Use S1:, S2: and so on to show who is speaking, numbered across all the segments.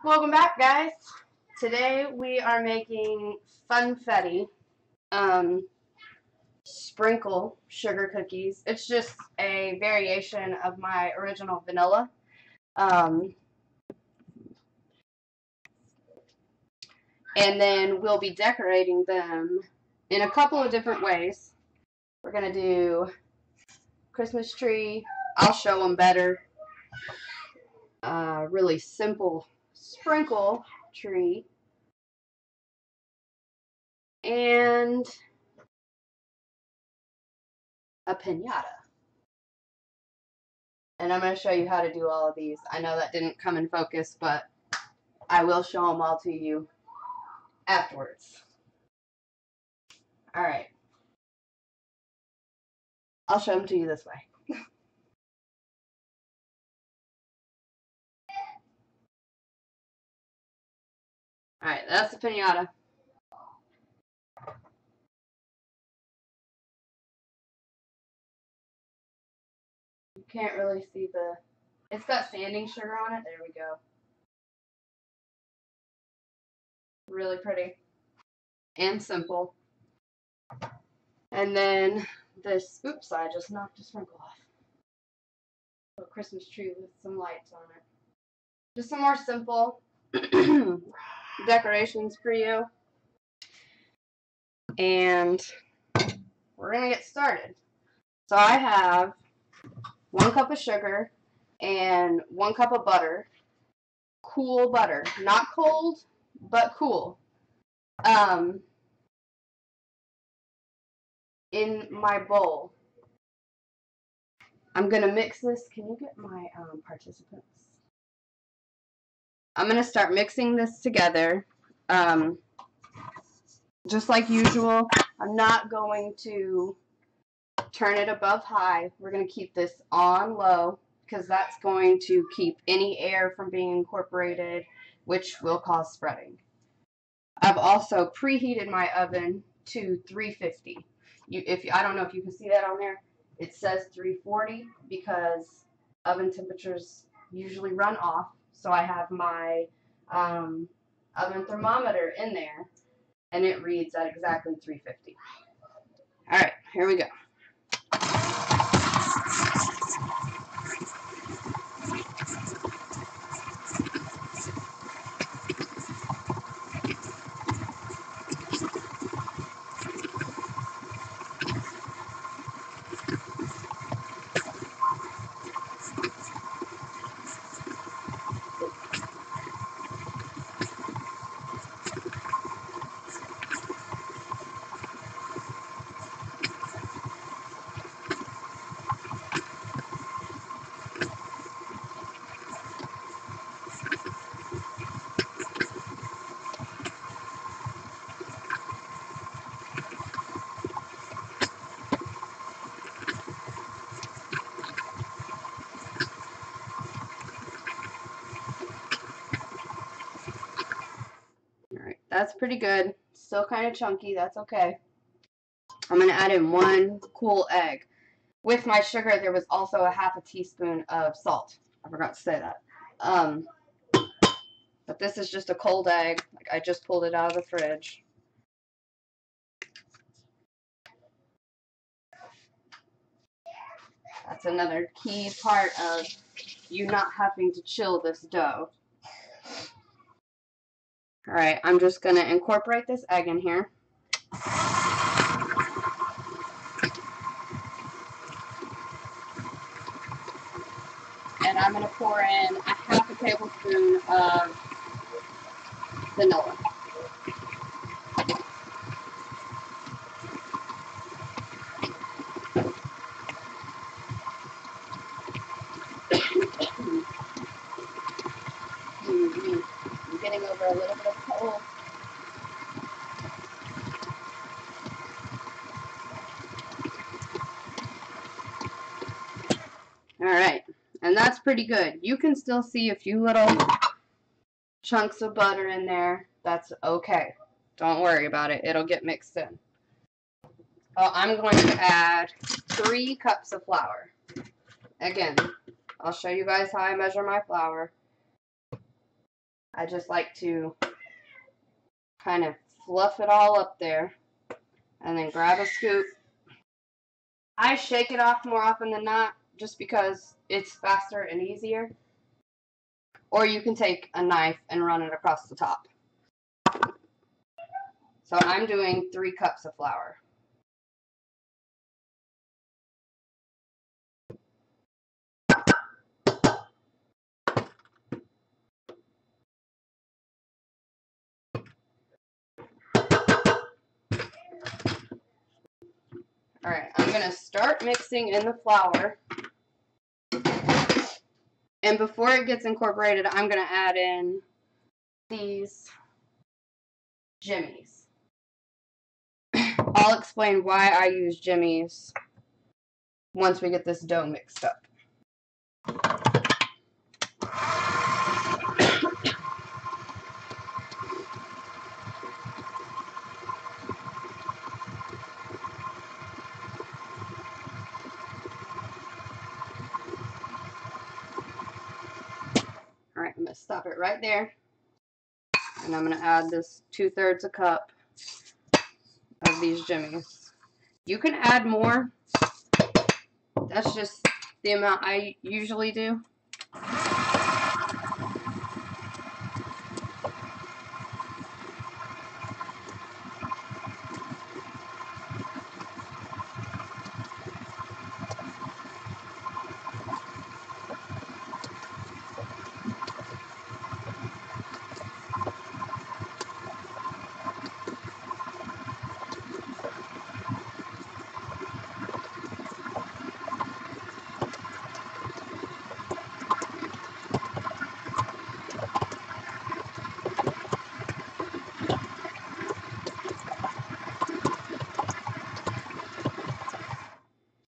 S1: Welcome back, guys. Today we are making Funfetti sprinkle sugar cookies. It's just a variation of my original vanilla. And then we'll be decorating them in a couple of different ways. We're going to do Christmas tree. I'll show them better. Really simple sprinkle tree. And a piñata. And I'm going to show you how to do all of these. I know that didn't come in focus, but I will show them all to you afterwards. Alright. I'll show them to you this way. Alright, that's the piñata. You can't really see the... It's got sanding sugar on it. There we go. Really pretty. And simple. And then this... Oops, I just knocked a sprinkle off. A Christmas tree with some lights on it. Just some more simple decorations for you. And we're going to get started. So I have 1 cup of sugar and 1 cup of butter. Cool butter. Not cold, but cool. In my bowl. I'm going to mix this. Can you get my participants? I'm going to start mixing this together. Just like usual, I'm not going to turn it above high. We're going to keep this on low because that's going to keep any air from being incorporated, which will cause spreading. I've also preheated my oven to 350. I don't know if you can see that on there. It says 340 because oven temperatures usually run off. So I have my oven thermometer in there, and it reads at exactly 350. All right, here we go. Alright, that's pretty good. Still kind of chunky, that's okay. I'm going to add in 1 cool egg. With my sugar, there was also a ½ teaspoon of salt. I forgot to say that. But this is just a cold egg. Like I just pulled it out of the fridge. That's another key part of you not having to chill this dough. Alright, I'm just going to incorporate this egg in here. And I'm going to pour in a ½ tablespoon of vanilla. I'm getting over a little bit of cold. Alright, and that's pretty good. You can still see a few little chunks of butter in there. That's okay. Don't worry about it. It'll get mixed in. I'm going to add 3 cups of flour. Again, I'll show you guys how I measure my flour. I just like to kind of fluff it all up there and then grab a scoop. I shake it off more often than not just because it's faster and easier. Or you can take a knife and run it across the top. So I'm doing 3 cups of flour. Alright, I'm going to start mixing in the flour. And before it gets incorporated, I'm going to add in these jimmies. I'll explain why I use jimmies once we get this dough mixed up. Alright, I'm going to stop it right there. And I'm going to add this 2/3 a cup of these jimmies. You can add more. That's just the amount I usually do.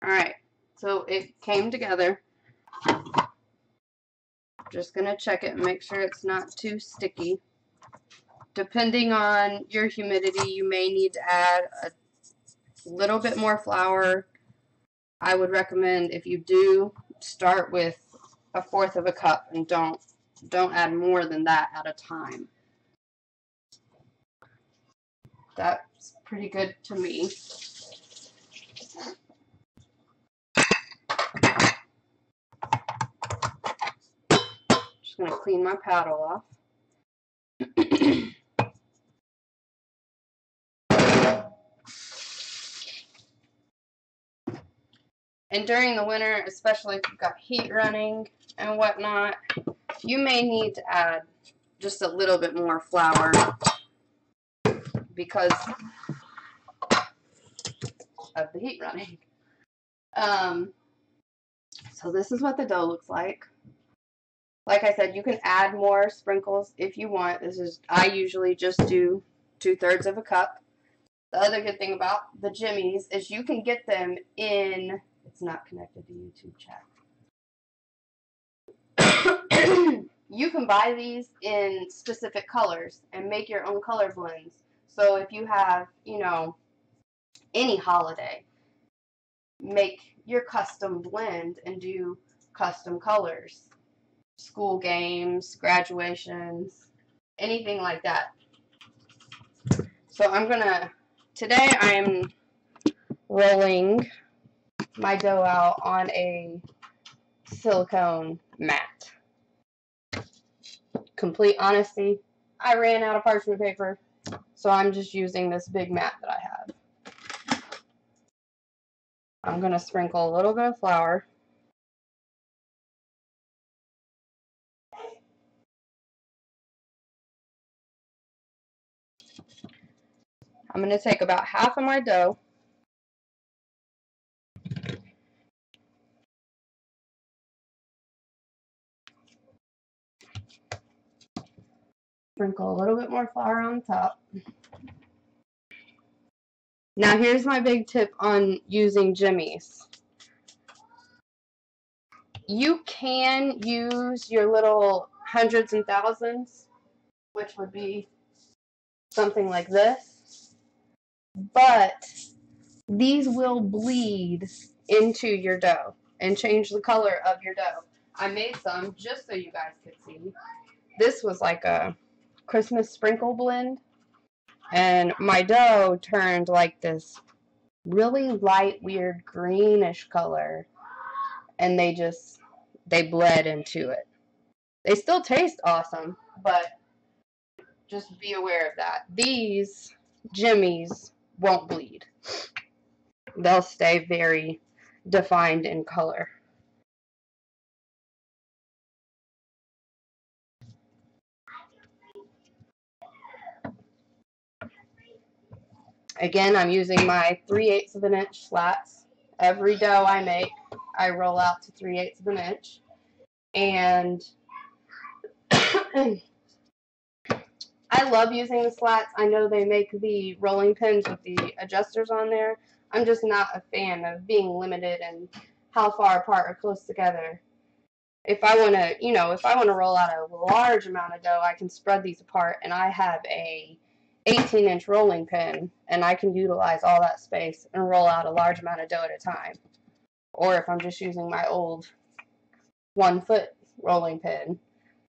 S1: Alright, so it came together. Just going to check it and make sure it's not too sticky. Depending on your humidity, you may need to add a little bit more flour. I would recommend, if you do, start with 1/4 of a cup and don't add more than that at a time. That's pretty good to me. Just going to clean my paddle off. And during the winter, especially if you've got heat running and whatnot, you may need to add just a little bit more flour because of the heat running. So this is what the dough looks like. Like I said, you can add more sprinkles if you want. I usually just do 2/3 of a cup. The other good thing about the jimmies is you can get them in, it's not connected to YouTube chat. You can buy these in specific colors and make your own color blends. So if you have, any holiday, make your custom blend and do custom colors. School games, graduations, anything like that. So today I am rolling my dough out on a silicone mat. Complete honesty, I ran out of parchment paper, so I'm just using this big mat that I have. I'm going to sprinkle a little bit of flour. I'm going to take about half of my dough, sprinkle a little bit more flour on top. Now here's my big tip on using jimmies. You can use your little hundreds and thousands, which would be something like this, but these will bleed into your dough and change the color of your dough. I made some just so you guys could see. this was like a Christmas sprinkle blend, and my dough turned like this really light, weird greenish color, and they bled into it. They still taste awesome, but just be aware of that. These jimmies won't bleed. They'll stay very defined in color. Again, I'm using my 3/8 of an inch slats. Every dough I make, I roll out to 3/8 of an inch. And I love using the slats. I know they make the rolling pins with the adjusters on there. I'm just not a fan of being limited in how far apart or close together. If I want to, if I want to roll out a large amount of dough, I can spread these apart, and I have a 18-inch rolling pin, and I can utilize all that space and roll out a large amount of dough at a time. Or if I'm just using my old 1-foot rolling pin,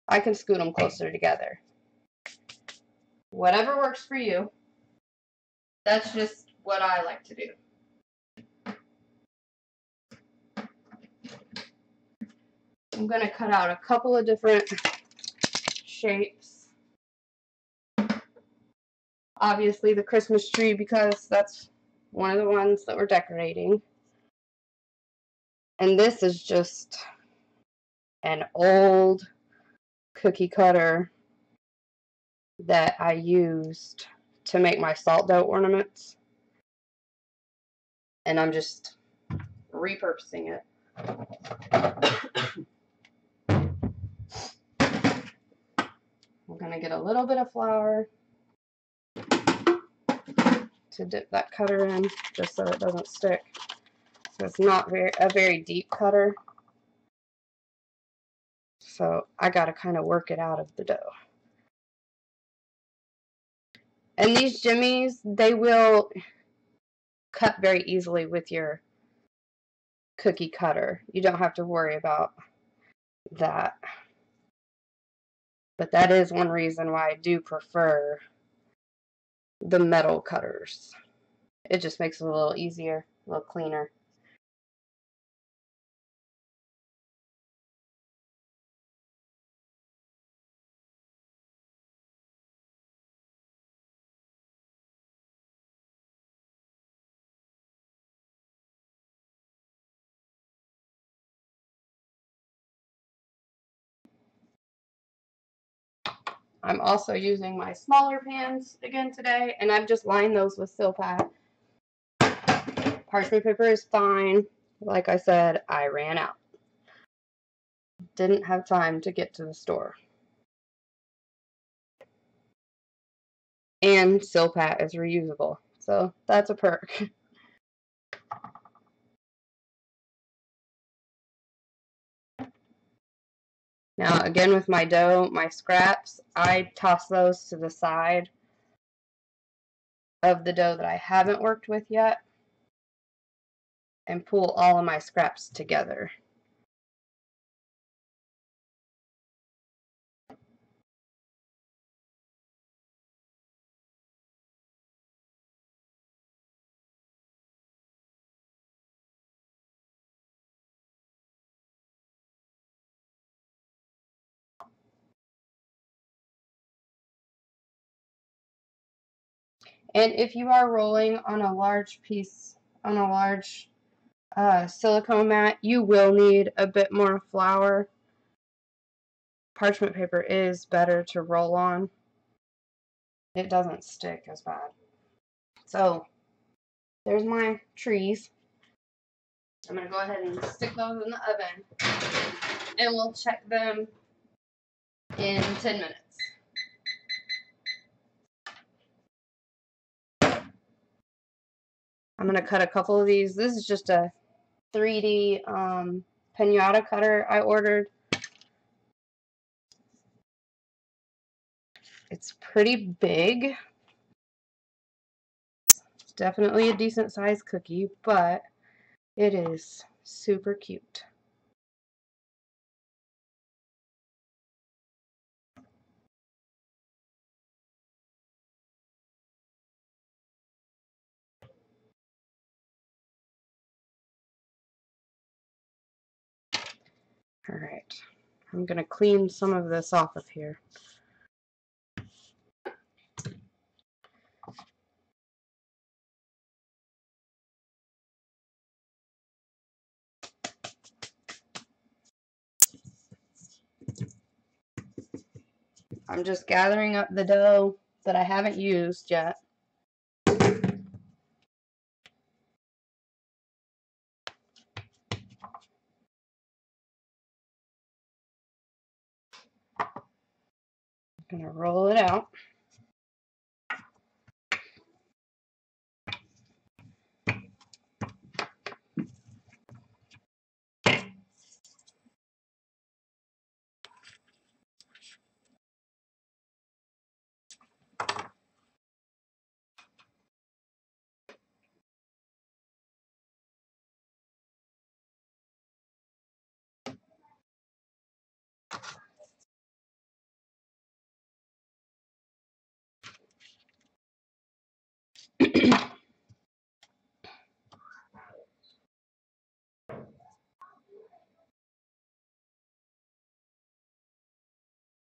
S1: I can scoot them closer together. Whatever works for you. That's just what I like to do. I'm going to cut out a couple of different shapes. Obviously the Christmas tree, because that's one of the ones that we're decorating. And this is just an old cookie cutter that I used to make my salt dough ornaments. And I'm just repurposing it. I'm going to get a little bit of flour to dip that cutter in, just so it doesn't stick. So it's not a very deep cutter. So I got to kind of work it out of the dough. And these jimmies, they will cut very easily with your cookie cutter. You don't have to worry about that. But that is one reason why I do prefer the metal cutters. It just makes it a little easier, a little cleaner. I'm also using my smaller pans again today, and I've just lined those with Silpat. Parchment paper is fine. Like I said, I ran out. Didn't have time to get to the store. And Silpat is reusable, so that's a perk. Now again, with my dough, my scraps, I toss those to the side of the dough that I haven't worked with yet and pull all of my scraps together. And if you are rolling on a large piece, on a large silicone mat, you will need a bit more flour. Parchment paper is better to roll on. It doesn't stick as bad. So there's my trees. I'm going to go ahead and stick those in the oven, and we'll check them in 10 minutes. I'm going to cut a couple of these. This is just a 3D pinata cutter I ordered. It's pretty big. It's definitely a decent sized cookie, but it is super cute. Alright, I'm going to clean some of this off of here. I'm just gathering up the dough that I haven't used yet. I'm going to roll it out.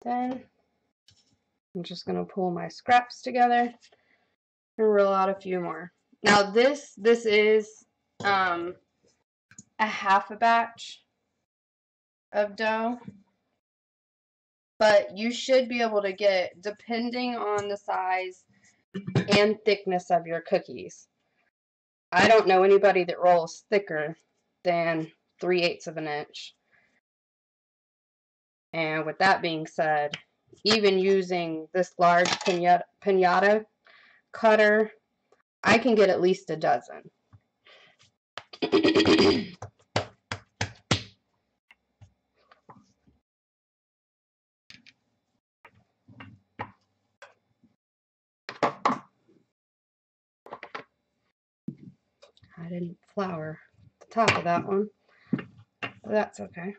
S1: Then I'm just going to pull my scraps together and roll out a few more. Now this is a half a batch of dough, but you should be able to get, depending on the size and thickness of your cookies. I don't know anybody that rolls thicker than 3/8 of an inch. And with that being said, even using this large piñata cutter, I can get at least a dozen. I didn't flour the top of that one, but that's okay.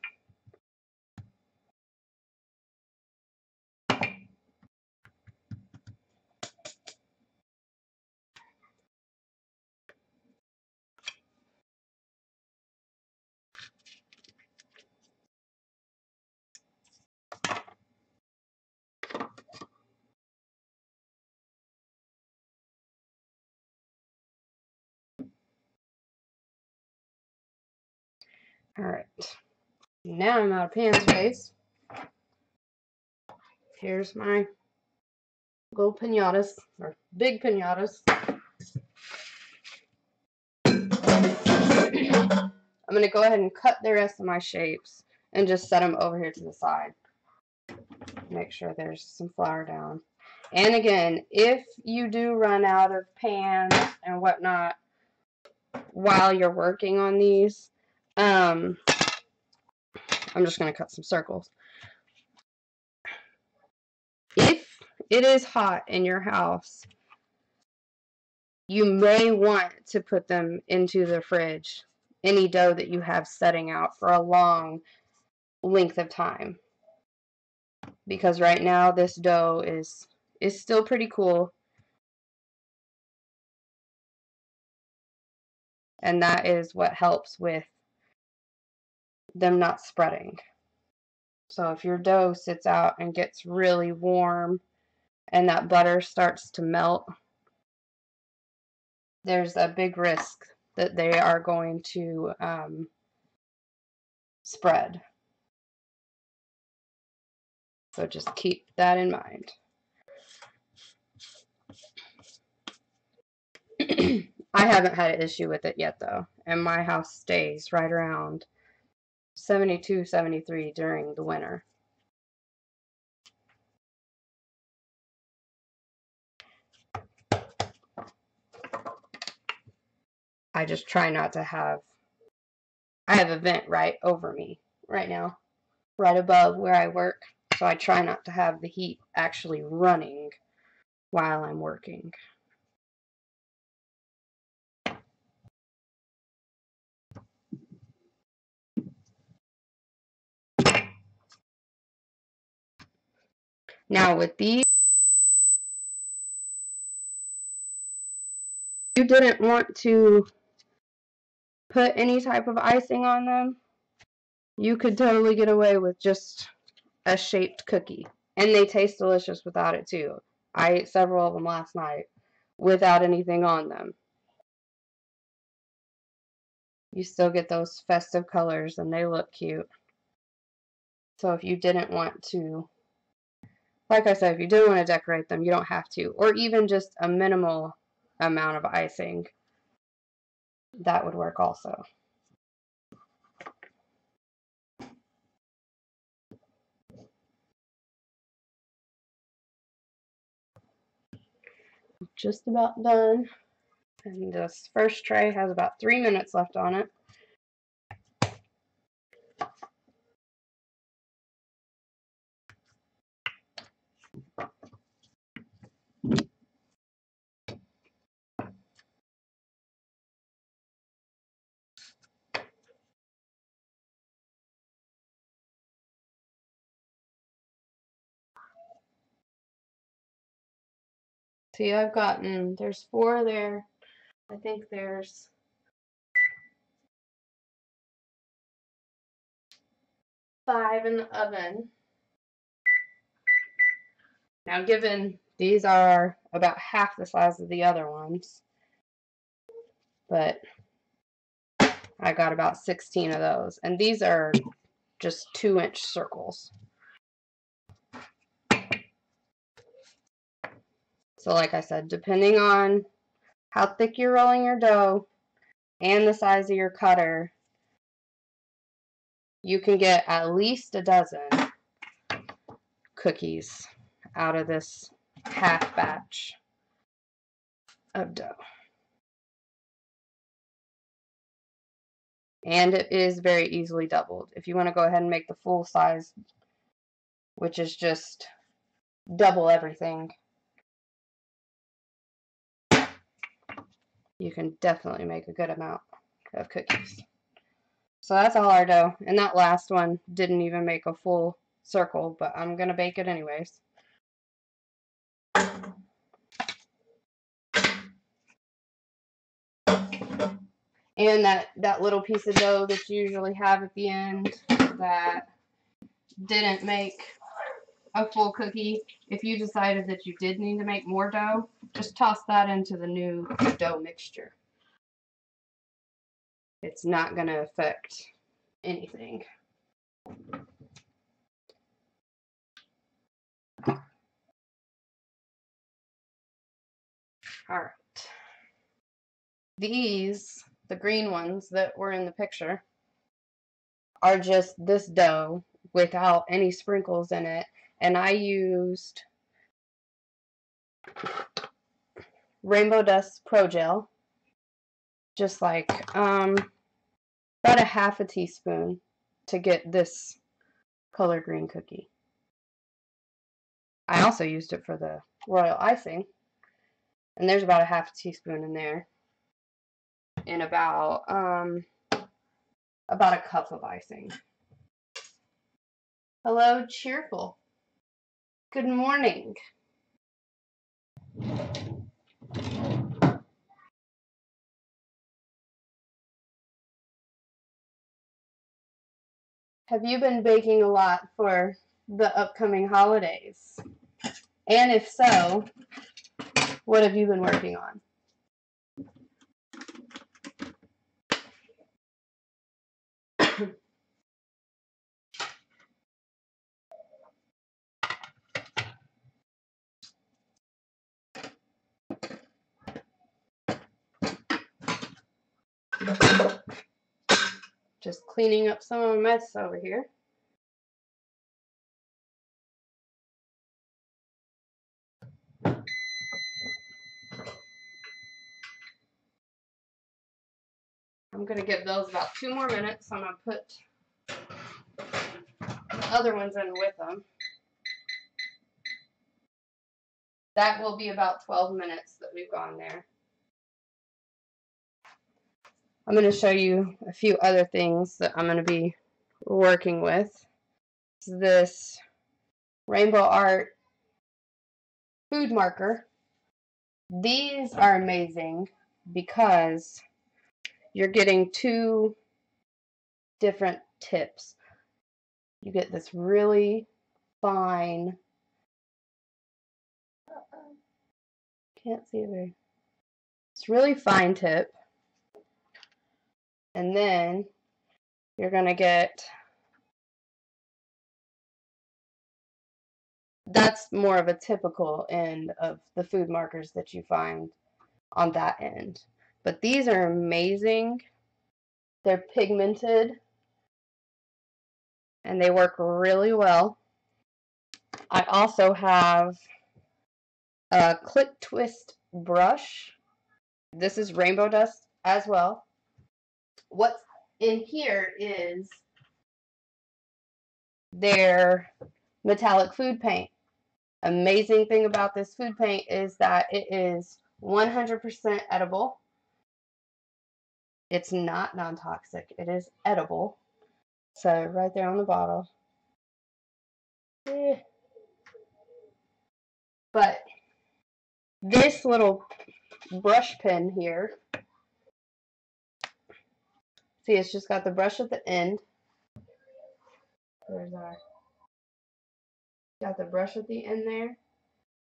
S1: Alright, now I'm out of pan space. Here's my little piñatas, or big piñatas. I'm going to go ahead and cut the rest of my shapes and just set them over here to the side. Make sure there's some flour down. And again, if you do run out of pans and whatnot while you're working on these, I'm just going to cut some circles. If it is hot in your house, you may want to put them into the fridge, any dough that you have setting out for a long length of time. Because right now this dough is still pretty cool. And that is what helps with them not spreading. So if your dough sits out and gets really warm and that butter starts to melt, there's a big risk that they are going to spread. So just keep that in mind. I haven't had an issue with it yet though, and my house stays right around 72, 73 during the winter. I just try not to have, I have a vent right over me right now, right above where I work, so I try not to have the heat actually running while I'm working. Now with these, you didn't want to put any type of icing on them, You could totally get away with just a shaped cookie. And they taste delicious without it too. I ate several of them last night without anything on them. You still get those festive colors and they look cute. So if you didn't want to, like I said, if you didn't want to decorate them, you don't have to. Or even just a minimal amount of icing, that would work also. Just about done. And this first tray has about 3 minutes left on it. See, I've gotten, there's 4 there. I think there's 5 in the oven. Now, given these are about half the size of the other ones, but I got about 16 of those. And these are just 2-inch circles. So like I said, depending on how thick you're rolling your dough and the size of your cutter, you can get at least a dozen cookies out of this half batch of dough. And it is very easily doubled. If you want to go ahead and make the full size, which is just double everything, you can definitely make a good amount of cookies. So that's all our dough. And that last one didn't even make a full circle, but I'm going to bake it anyways. And that little piece of dough that you usually have at the end that didn't make a full cookie, if you decided that you did need to make more dough, just toss that into the new dough mixture. It's not going to affect anything. Alright. These, the green ones that were in the picture, are just this dough without any sprinkles in it. And I used Rainbow Dust Pro Gel, just like about a half a teaspoon to get this color green cookie. I also used it for the royal icing, and there's about a half a teaspoon in there, and about a cup of icing. Hello, Cheerful. Good morning. Have you been baking a lot for the upcoming holidays? And if so, what have you been working on? Just cleaning up some of my mess over here. I'm going to give those about 2 more minutes. I'm going to put the other ones in with them. That will be about 12 minutes that we've gone there. I'm going to show you a few other things that I'm going to be working with. This Rainbow Art food marker. These are amazing because you're getting 2 different tips. you get this really fine, can't see it very, it's really fine tip. And then you're going to get, that's more of a typical end of the food markers that you find on that end. But these are amazing. They're pigmented and they work really well. I also have a click twist brush. This is rainbow dust as well. What's in here is their metallic food paint. Amazing thing about this food paint is that it is 100% edible. It's not non-toxic. It is edible. So right there on the bottle. But this little brush pen here, see, it's just got the brush at the end. There's our, got the brush at the end there,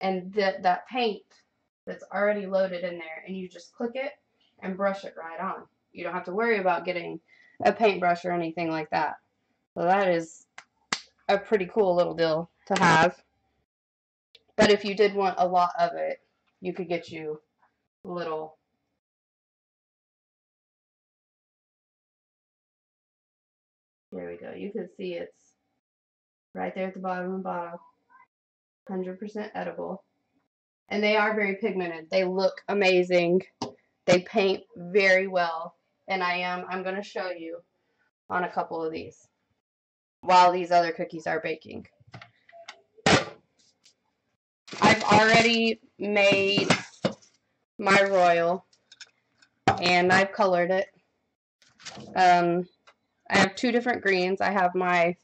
S1: and that paint that's already loaded in there, and you just click it and brush it right on. You don't have to worry about getting a paintbrush or anything like that. So that is a pretty cool little deal to have. But if you did want a lot of it, you could get you a little. There we go. You can see it's right there at the bottom of the bottle. 100% edible. And they are very pigmented. They look amazing. They paint very well. And I'm going to show you on a couple of these while these other cookies are baking. I've already made my royal and I've colored it. I have two different greens. I have the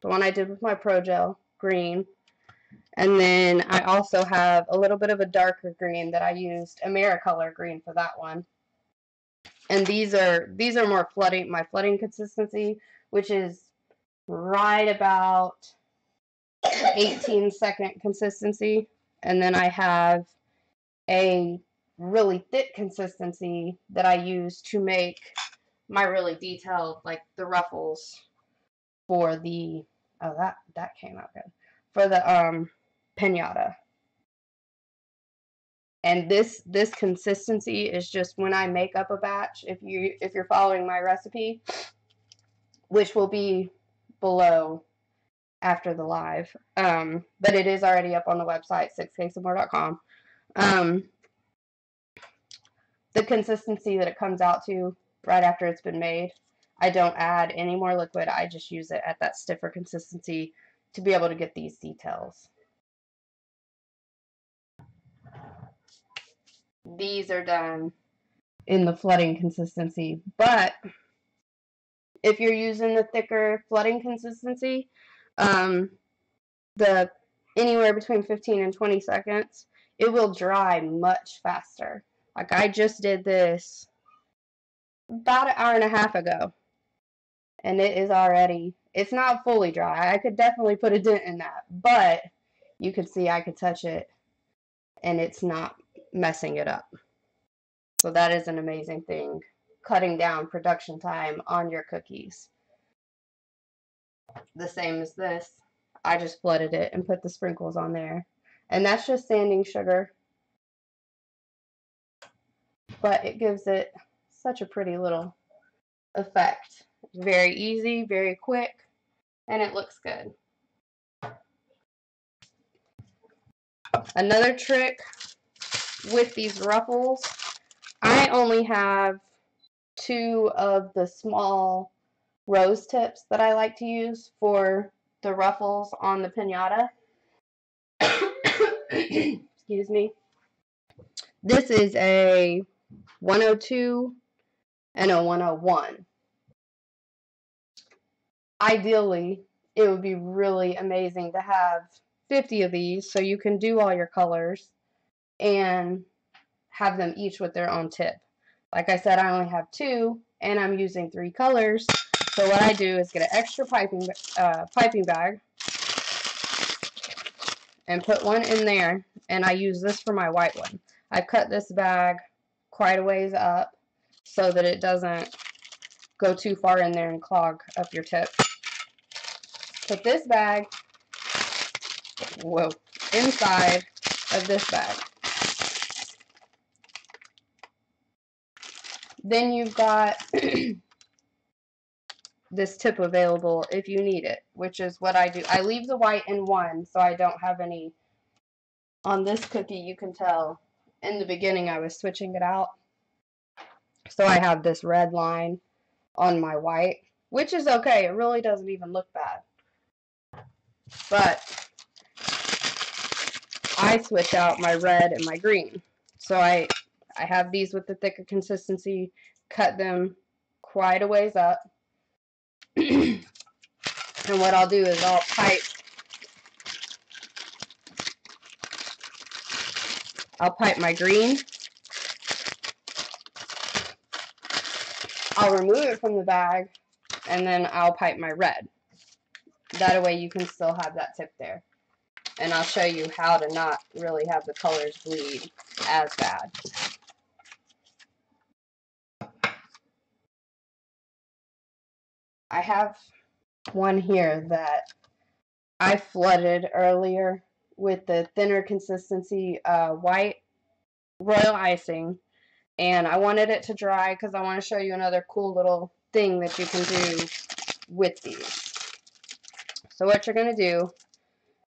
S1: one I did with my Pro Gel green, and then I also have a little bit of a darker green that I used AmeriColor green for that one. And these are more flooding, my flooding consistency, which is right about 18-second consistency. And then I have a really thick consistency that I use to make my really detailed, like the ruffles for the, oh, that came out good, for the piñata. And this consistency is just when I make up a batch, if you're following my recipe, which will be below after the live, but it is already up on the website, 6cakesandmore.com. The consistency that it comes out to right after it's been made, I don't add any more liquid. I just use it at that stiffer consistency to be able to get these details. These are done in the flooding consistency, but if you're using the thicker flooding consistency, the anywhere between 15 and 20 seconds, it will dry much faster. Like I just did this about an hour and a half ago, and it is already, it's not fully dry. I could definitely put a dent in that, but you could see I could touch it and it's not messing it up. So that is an amazing thing, cutting down production time on your cookies. The same as this. I just flooded it and put the sprinkles on there. And that's just sanding sugar. But it gives it such a pretty little effect. Very easy, very quick, and it looks good. Another trick with these ruffles, I only have 2 of the small rose tips that I like to use for the ruffles on the piñata. Excuse me. This is a 102 and a 101. Ideally, it would be really amazing to have 50 of these so you can do all your colors and have them each with their own tip. Like I said, I only have 2 and I'm using 3 colors, So what I do is get an extra piping bag and put one in there, and I use this for my white one. I cut this bag quite a ways up so that it doesn't go too far in there and clog up your tip. Put this bag, inside of this bag. Then you've got this tip available if you need it, which is what I do. I leave the white in one so I don't have any. On this cookie, you can tell in the beginning I was switching it out. So I have this red line on my white, which is okay. It really doesn't even look bad. But I switch out my red and my green. So I have these with the thicker consistency, cut them quite a ways up. And what I'll do is I'll pipe my green. I'll remove it from the bag, and then I'll pipe my red. That way you can still have that tip there. And I'll show you how to not really have the colors bleed as bad. I have one here that I flooded earlier with the thinner consistency white royal icing, and I wanted it to dry because I want to show you another cool little thing that you can do with these. So what you're going to do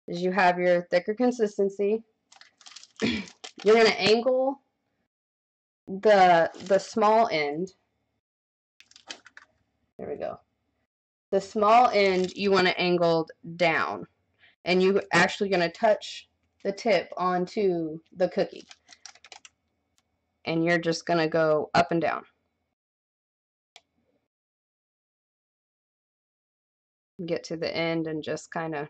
S1: is you have your thicker consistency. You're going to angle the small end. There we go. The small end you want to angled down, and you're actually going to touch the tip onto the cookie, and you're just going to go up and down. Get to the end and just kind of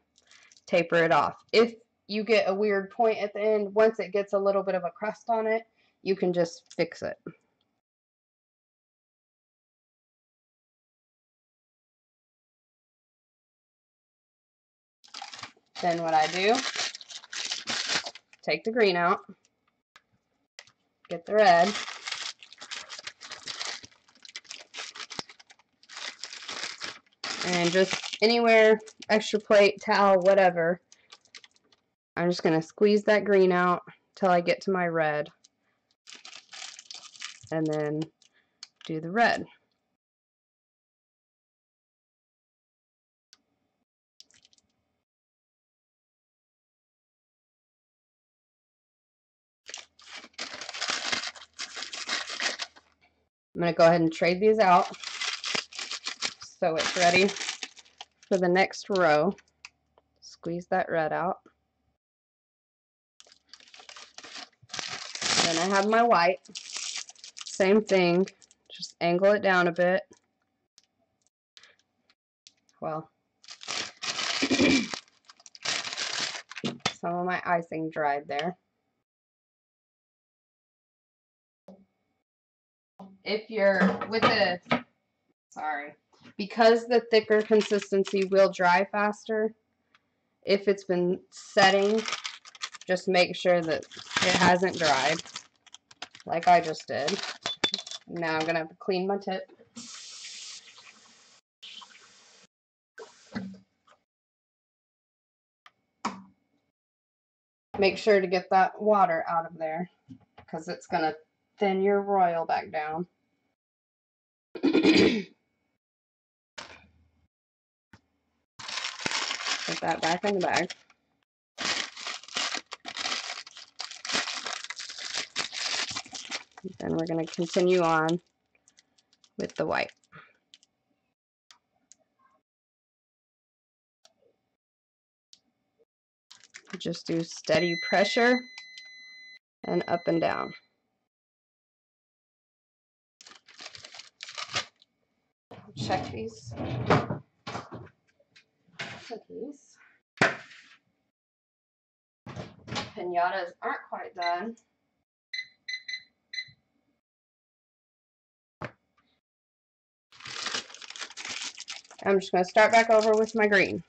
S1: taper it off. If you get a weird point at the end, once it gets a little bit of a crust on it, you can just fix it. Then what I do, take the green out, get the red, and just anywhere, extra plate, towel, whatever, I'm just going to squeeze that green out till I get to my red, and then do the red. I'm going to go ahead and trade these out so it's ready for the next row. Squeeze that red out. Then I have my white. Same thing. Just angle it down a bit. Well, some of my icing dried there. If you're with the, because the thicker consistency will dry faster, if it's been setting, just make sure that it hasn't dried, like I just did. Now I'm going to have to clean my tip. Make sure to get that water out of there, because it's going to thin your royal back down. Put that back in the bag. Then we're going to continue on with the white. Just do steady pressure and up and down. Check these cookies. Pinatas aren't quite done. I'm just going to start back over with my green.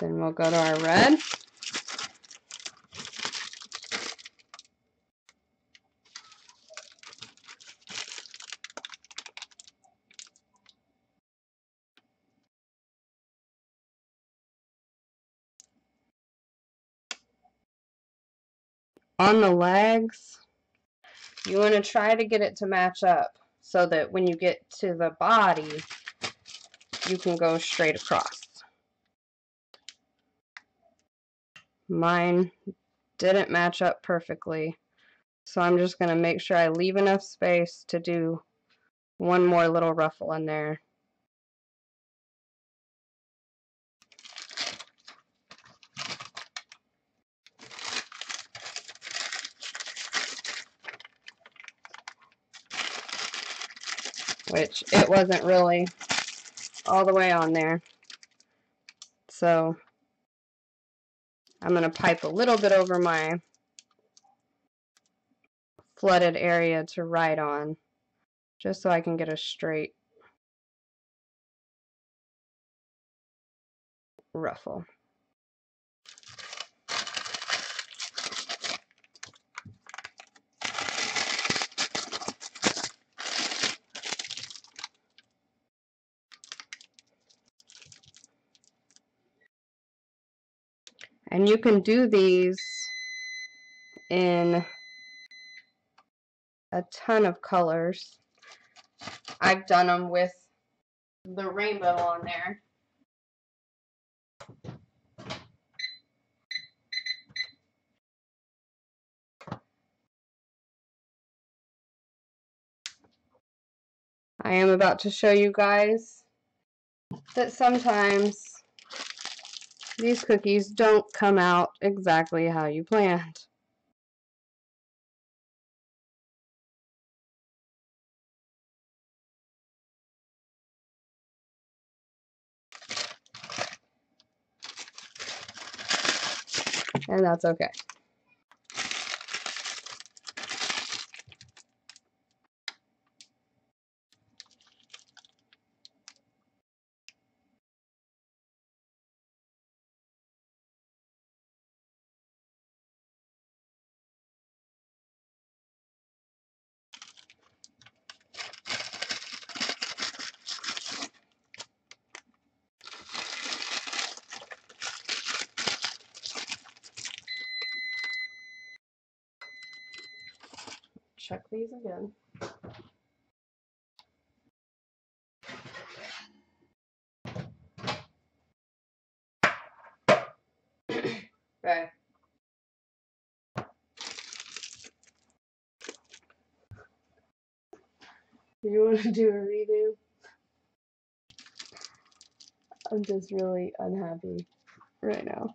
S1: Then we'll go to our red. On the legs, you want to try to get it to match up so that when you get to the body, you can go straight across. Mine didn't match up perfectly, so I'm just going to make sure I leave enough space to do one more little ruffle in there. Which it wasn't really all the way on there. So I'm going to pipe a little bit over my flooded area to write on, just so I can get a straight ruffle. And you can do these in a ton of colors. I've done them with the rainbow on there. I am about to show you guys that sometimes these cookies don't come out exactly how you planned. And that's okay. Check these again. Okay. You want to do a redo? I'm just really unhappy right now.